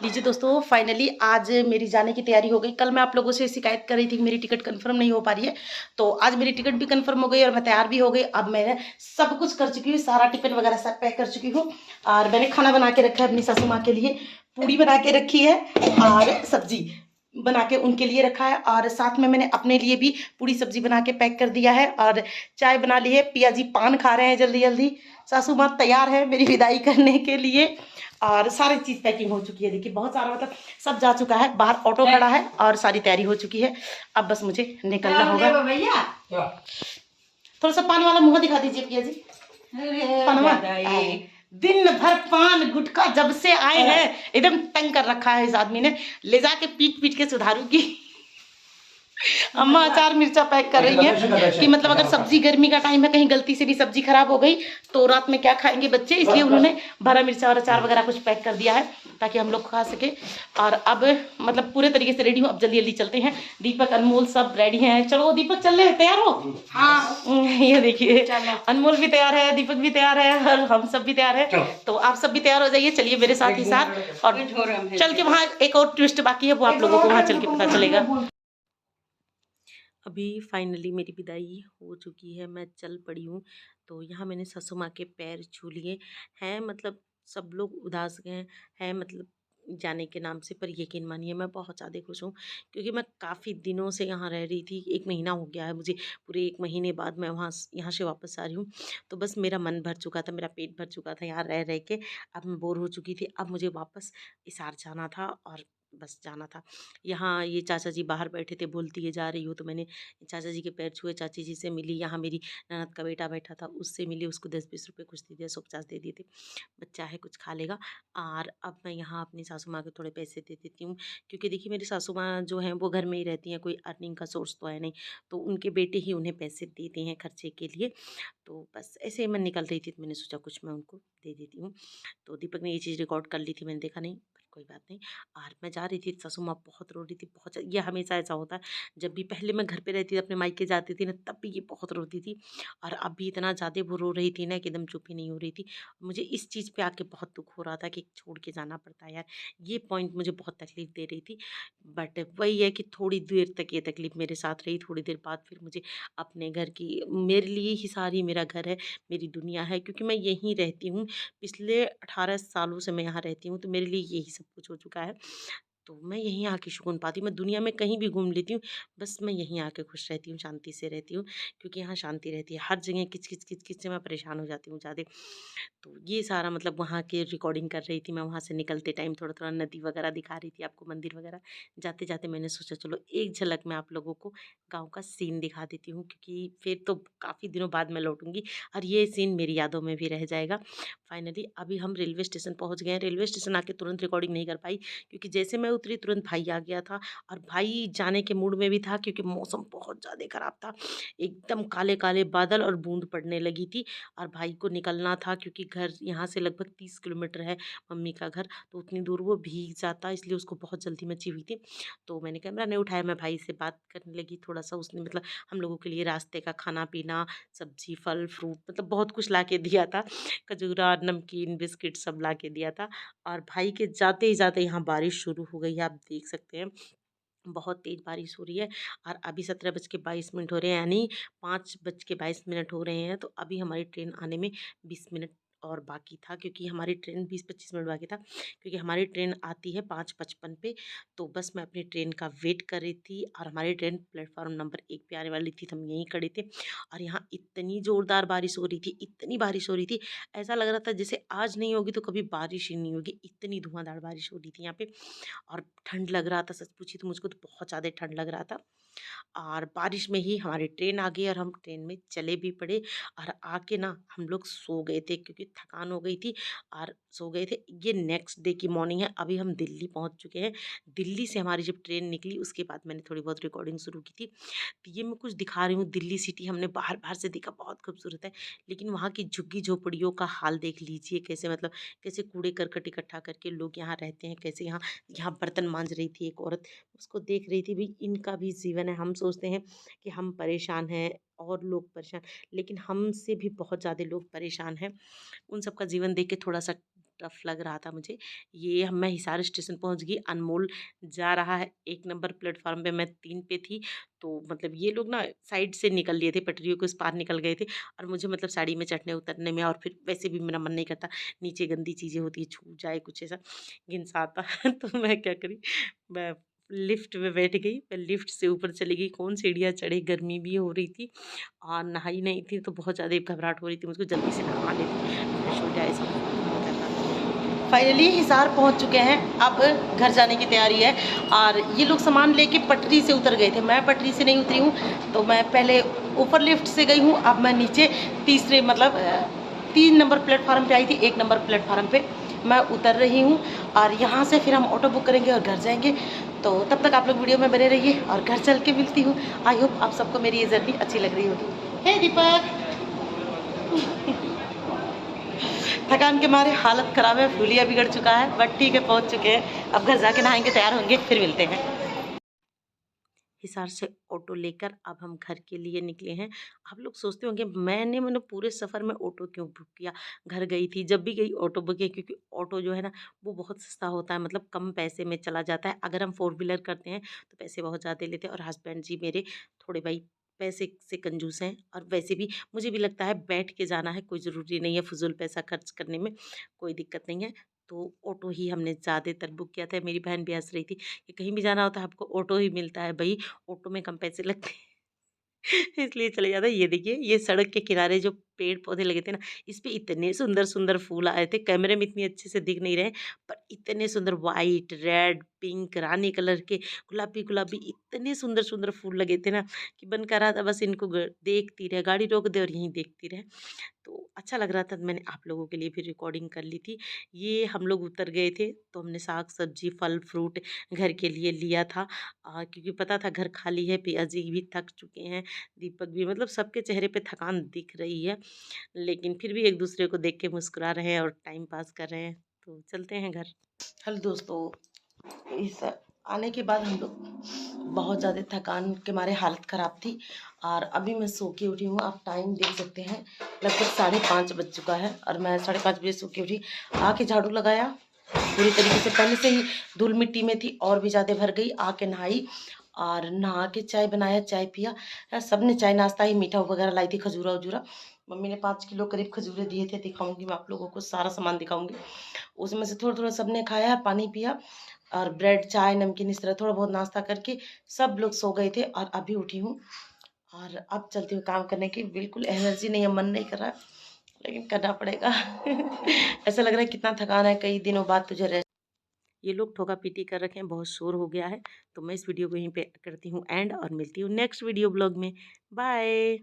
लीजिए दोस्तों, फाइनली आज मेरी जाने की तैयारी हो गई। कल मैं आप लोगों से शिकायत कर रही थी कि मेरी टिकट कंफर्म नहीं हो पा रही है, तो आज मेरी टिकट भी कंफर्म हो गई और मैं तैयार भी हो गई। अब मैं सब कुछ कर चुकी हूँ, सारा टिफिन वगैरह सब पैक कर चुकी हूँ और मैंने खाना बना के रखा है अपनी सासू माँ के लिए। पूड़ी बना के रखी है और सब्जी बना के उनके लिए रखा है और साथ में मैंने अपने लिए भी पूड़ी सब्जी बना के पैक कर दिया है और चाय बना ली है। पिया जी पान खा रहे हैं जल्दी जल्दी। सासू माँ तैयार है मेरी विदाई करने के लिए और सारी चीज पैकिंग हो चुकी है। देखिए बहुत सारा मतलब सब जा चुका है, बाहर ऑटो खड़ा है और सारी तैयारी हो चुकी है। अब बस मुझे निकलना होगा। भैया थोड़ा सा पान वाला मुंह दिखा दीजिए पिया जी। दिन भर पान गुटखा जब से आए हैं एकदम तंग कर रखा है इस आदमी ने। ले जाके पीट पीट के सुधारूंगी। अम्मा अचार मिर्चा पैक कर रही है कि मतलब अगर सब्जी गर्मी का टाइम है कहीं गलती से भी सब्जी खराब हो गई तो रात में क्या खाएंगे बच्चे, इसलिए उन्होंने भरा मिर्चा और अचार वगैरह कुछ पैक कर दिया है ताकि हम लोग खा सके। और अब मतलब पूरे तरीके से रेडी हूँ। अब जल्दी जल्दी चलते हैं। दीपक अनमोल सब रेडी हैं। चलो दीपक चल रहे, तैयार हो? हाँ ये देखिए अनमोल भी तैयार है, दीपक भी तैयार है और हम सब भी तैयार है। तो आप सब भी तैयार हो जाइए, चलिए मेरे साथ ही साथ। और चल के वहाँ एक और ट्विस्ट बाकी है, वो आप लोगों को वहाँ चल के पता चलेगा। अभी फाइनली मेरी विदाई हो चुकी है, मैं चल पड़ी हूँ। तो यहाँ मैंने सासू माँ के पैर छू लिए हैं। मतलब सब लोग उदास गए हैं मतलब जाने के नाम से, पर यकीन मानिए मैं बहुत ज़्यादा खुश हूँ क्योंकि मैं काफ़ी दिनों से यहाँ रह रही थी। 1 महीना हो गया है मुझे, पूरे 1 महीने बाद मैं यहाँ से वापस आ रही हूँ। तो बस मेरा मन भर चुका था, मेरा पेट भर चुका था यहाँ रह रह के। अब मैं बोर हो चुकी थी, अब मुझे वापस इसार जाना था और बस जाना था। यहाँ ये चाचा जी बाहर बैठे थे, बोलती है जा रही हो, तो मैंने चाचा जी के पैर छुए, चाची जी से मिली। यहाँ मेरी ननद का बेटा बैठा था, उससे मिली, उसको 10-20 रुपये कुछ दे दिया, 150 दे दिए थे, बच्चा है कुछ खा लेगा। और अब मैं यहाँ अपनी सासू माँ को थोड़े पैसे दे देती हूँ क्योंकि देखिए मेरी सासू माँ जो हैं वो घर में ही रहती हैं, कोई अर्निंग का सोर्स तो है नहीं, तो उनके बेटे ही उन्हें पैसे देते हैं खर्चे के लिए। तो बस ऐसे ही मैं निकल रही थी तो मैंने सोचा कुछ मैं उनको दे देती हूँ। तो दीपक ने ये चीज़ रिकॉर्ड कर ली थी, मैंने देखा नहीं, पर कोई बात नहीं। और मैं जा रही थी, सासू माँ बहुत रो रही थी, बहुत ये हमेशा ऐसा होता है। जब भी पहले मैं घर पे रहती थी, अपने मायके जाती थी ना, तब भी ये बहुत रोती थी और अब भी इतना ज़्यादा वो रो रही थी ना कि एकदम चुप ही नहीं हो रही थी। मुझे इस चीज़ पे आके बहुत दुख हो रहा था कि छोड़ के जाना पड़ता है यार। ये पॉइंट मुझे बहुत तकलीफ दे रही थी। बट वही है कि थोड़ी देर तक ये तकलीफ मेरे साथ रही, थोड़ी देर बाद फिर मुझे अपने घर की, मेरे लिए ही सारी मेरा घर है, मेरी दुनिया है क्योंकि मैं यहीं रहती हूँ। पिछले 18 सालों से मैं यहाँ रहती हूँ, तो मेरे लिए यही सब कुछ हो चुका है। तो मैं यहीं आके सुकून पाती हूँ। मैं दुनिया में कहीं भी घूम लेती हूँ, बस मैं यहीं आके खुश रहती हूँ, शांति से रहती हूँ क्योंकि यहाँ शांति रहती है। हर जगह किच-किच किच-किच से मैं परेशान हो जाती हूँ ज़्यादा। तो ये सारा मतलब वहाँ की रिकॉर्डिंग कर रही थी मैं, वहाँ से निकलते टाइम थोड़ा-थोड़ा नदी वगैरह दिखा रही थी आपको, मंदिर वगैरह। जाते-जाते मैंने सोचा चलो एक झलक मैं आप लोगों को गाँव का सीन दिखा देती हूँ क्योंकि फिर तो काफ़ी दिनों बाद मैं लौटूँगी और ये सीन मेरी यादों में भी रह जाएगा। फाइनली अभी हम रेलवे स्टेशन पहुँच गए हैं। रेलवे स्टेशन आके तुरंत रिकॉर्डिंग नहीं कर पाई क्योंकि जैसे मैं उतरी तुरंत भाई आ गया था और भाई जाने के मूड में भी था क्योंकि मौसम बहुत ज़्यादा ख़राब था। एकदम काले-काले बादल और बूँद पड़ने लगी थी और भाई को निकलना था क्योंकि घर यहाँ से लगभग 30 किलोमीटर है मम्मी का घर, तो उतनी दूर वो भीग जाता, इसलिए उसको बहुत जल्दी मची हुई थी। तो मैंने कैमरा नहीं उठाया, मैं भाई से बात करने लगी थोड़ा-सा। उसने मतलब हम लोगों के लिए रास्ते का खाना-पीना, सब्ज़ी, फल, फ्रूट मतलब बहुत कुछ ला के दिया था। खजूरा, नमकीन, बिस्किट सब ला के दिया था और भाई के जाते ही जाते यहाँ बारिश शुरू हो गई है, आप देख सकते हैं। बहुत तेज़ बारिश हो रही है और अभी 17:22 हो रहे हैं, यानी 5:22 हो रहे हैं। तो अभी हमारी ट्रेन आने में 20 मिनट और बाकी था क्योंकि हमारी ट्रेन 20-25 मिनट बाकी था क्योंकि हमारी ट्रेन आती है 5:55 पे। तो बस मैं अपनी ट्रेन का वेट कर रही थी और हमारी ट्रेन प्लेटफॉर्म नंबर 1 पे आने वाली थी, तो हम यहीं खड़े थे और यहाँ इतनी ज़ोरदार बारिश हो रही थी, इतनी बारिश हो रही थी, ऐसा लग रहा था जैसे आज नहीं होगी तो कभी बारिश ही नहीं होगी, इतनी धुआंधार बारिश हो रही थी यहाँ पे। और ठंड लग रहा था, सच पूछिए तो मुझको तो बहुत ज़्यादा ठंड लग रहा था। और बारिश में ही हमारी ट्रेन आ गई और हम ट्रेन में चले भी पड़े और आके ना हम लोग सो गए थे क्योंकि थकान हो गई थी और सो गए थे। ये नेक्स्ट डे की मॉर्निंग है, अभी हम दिल्ली पहुंच चुके हैं। दिल्ली से हमारी जब ट्रेन निकली उसके बाद मैंने थोड़ी बहुत रिकॉर्डिंग शुरू की थी। तो ये मैं कुछ दिखा रही हूँ, दिल्ली सिटी हमने बाहर बाहर से देखा, बहुत खूबसूरत है, लेकिन वहाँ की झुग्गी झोपड़ियों का हाल देख लीजिए, कैसे मतलब कैसे कूड़े करकट इकट्ठा करके लोग यहाँ रहते हैं, कैसे यहाँ यहाँ बर्तन मांज रही थी एक औरत, उसको देख रही थी। भाई इनका भी जीवन है, हम सोचते हैं कि हम परेशान हैं और लोग परेशान, लेकिन हमसे भी बहुत ज़्यादा लोग परेशान हैं। उन सबका जीवन देख के थोड़ा सा टफ लग रहा था मुझे। ये मैं हिसार स्टेशन पहुंच गई, अनमोल जा रहा है 1 नंबर प्लेटफार्म पे, मैं 3 पे थी। तो मतलब ये लोग ना साइड से निकल लिए थे, पटरियों के उस पार निकल गए थे, और मुझे मतलब साड़ी में चढ़ने उतरने में, और फिर वैसे भी मेरा मन नहीं करता, नीचे गंदी चीज़ें होती है, छू जाए कुछ ऐसा घिन सा आता तो मैं क्या करी, मैं लिफ्ट में बैठ गई, मैं लिफ्ट से ऊपर चली गई, कौन सीढ़ियाँ चढ़े, गर्मी भी हो रही थी और नहाई नहीं थी, तो बहुत ज़्यादा घबराहट हो रही थी मुझको, जल्दी से नहा लेती, फ्रेश हो जाए, ऐसा मन कर रहा था। फाइनली हिसार पहुंच चुके हैं, अब घर जाने की तैयारी है। और ये लोग सामान लेके पटरी से उतर गए थे, मैं पटरी से नहीं उतरी हूँ, तो मैं पहले ऊपर लिफ्ट से गई हूँ, अब मैं नीचे तीसरे मतलब 3 नंबर प्लेटफार्म पे आई थी, 1 नंबर प्लेटफार्म पे मैं उतर रही हूँ। और यहाँ से फिर हम ऑटो बुक करेंगे और घर जाएंगे। तो तब तक आप लोग वीडियो में बने रहिए और घर चल के मिलती हूँ। आई होप आप सबको मेरी ये जर्नी अच्छी लग रही होगी। हे दीपक, थकान के मारे हालत ख़राब है, फूलिया बिगड़ चुका है, बट ठीक है, पहुँच चुके हैं। अब घर जाके नहाएंगे, तैयार होंगे, फिर मिलते हैं। हिसार से ऑटो लेकर अब हम घर के लिए निकले हैं। आप लोग सोचते होंगे मैंने पूरे सफ़र में ऑटो क्यों बुक किया? घर गई थी, जब भी गई ऑटो बुक किया, क्योंकि ऑटो जो है ना वो बहुत सस्ता होता है, मतलब कम पैसे में चला जाता है। अगर हम फोर व्हीलर करते हैं तो पैसे बहुत ज़्यादा लेते हैं, और हस्बैंड जी मेरे थोड़े भाई पैसे से कंजूस हैं, और वैसे भी मुझे भी लगता है बैठ के जाना है, कोई ज़रूरी नहीं है फजूल पैसा खर्च करने में, कोई दिक्कत नहीं है। तो ऑटो ही हमने ज़्यादातर बुक किया था। मेरी बहन भी हंस रही थी कि कहीं भी जाना होता है आपको ऑटो ही मिलता है भाई, ऑटो में कम पैसे लगते हैं। इसलिए चले जाता है। ये देखिए, ये सड़क के किनारे जो पेड़ पौधे लगे थे ना, इस पे इतने सुंदर सुंदर फूल आए थे, कैमरे में इतनी अच्छे से दिख नहीं रहे, पर इतने सुंदर वाइट, रेड, पिंक, रानी कलर के, गुलाबी गुलाबी, इतने सुंदर सुंदर फूल लगे थे ना कि मन कर रहा था बस इनको देखती रहे, गाड़ी रोक दे और यहीं देखती रहे। तो अच्छा लग रहा था, तो मैंने आप लोगों के लिए भी रिकॉर्डिंग कर ली थी। ये हम लोग उतर गए थे, तो हमने साग सब्जी फल फ्रूट घर के लिए लिया था, क्योंकि पता था घर खाली है, पिया जी भी थक चुके हैं, दीपक भी, मतलब सबके चेहरे पे थकान दिख रही है, लेकिन फिर भी एक दूसरे को देख के मुस्कुरा रहे हैं और टाइम पास कर रहे हैं। तो चलते हैं घर। हेलो दोस्तों, इस आने के बाद हम लोग बहुत ज़्यादा थकान के मारे हालत ख़राब थी, और अभी मैं सो के उठी हूँ। आप टाइम देख सकते हैं, लगभग 5:30 बज चुका है, और मैं 5:30 बजे सो के उठी, आके झाड़ू लगाया पूरी तरीके से, पहले से ही धूल मिट्टी में थी और भी ज़्यादा भर गई, आके नहाई, और नहा के चाय बनाया, चाय पिया। सब ने चाय नाश्ता ही मीठा वगैरह लाई थी, खजूरा वजूरा, मम्मी ने 5 किलो करीब खजूरे दिए थे, दिखाऊंगी मैं आप लोगों को, सारा सामान दिखाऊंगी। उसमें से थोड़ा थोड़ा सबने खाया, पानी पिया, और ब्रेड चाय नमकीन इस तरह थोड़ा बहुत नाश्ता करके सब लोग सो गए थे, और अभी उठी हूँ। और अब चलती हूँ काम करने की, बिल्कुल एनर्जी नहीं है, मन नहीं कर रहा, लेकिन करना पड़ेगा। ऐसा लग रहा है कितना थकान है, कई दिनों बाद तुझे रेस्ट। ये लोग ठोका पीटी कर रखे हैं, बहुत शोर हो गया है, तो मैं इस वीडियो को यहीं पे करती हूँ एंड, और मिलती हूँ नेक्स्ट वीडियो ब्लॉग में। बाय।